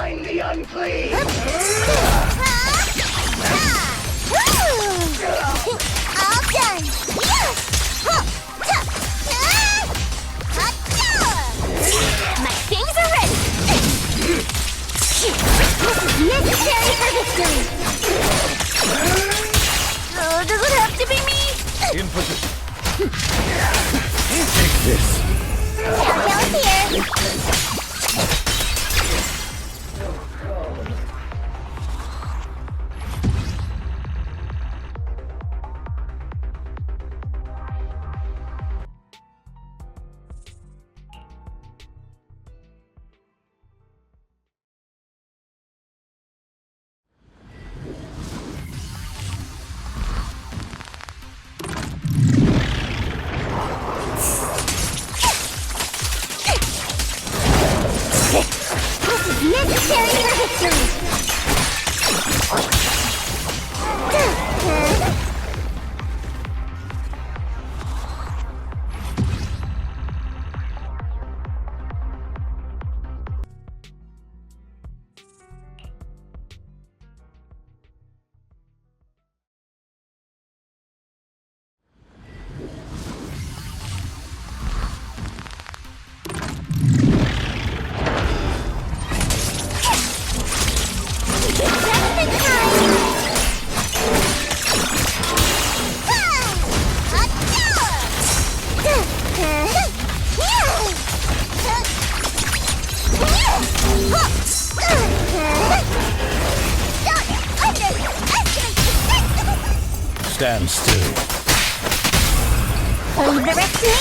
Bind the unclean! All done! My things are ready! This is necessary for victory! Oh, does it have to be me? In position. Take this. Counter's here! Necessary for victory! Stand still. Leave the rest to me!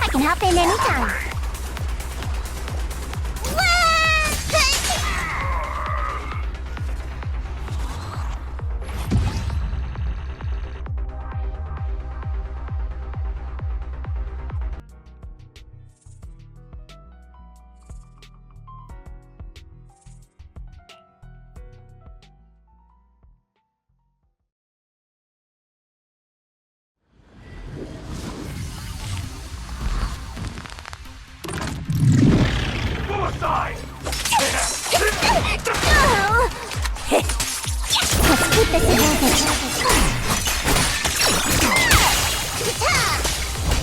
I can hop in anytime. Let's keep this advantage.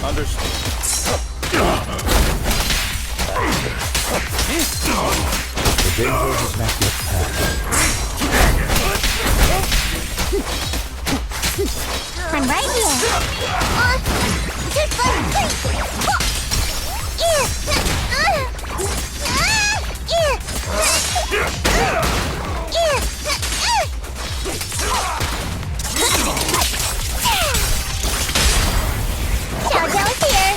Understood. The danger is not yet past. I'm right Jojo's here.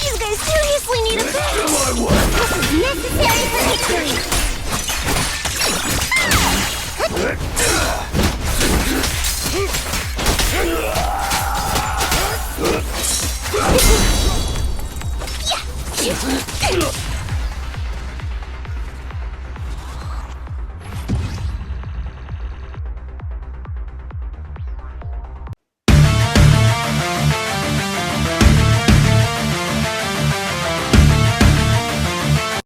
These guys seriously need a break! This is necessary for victory!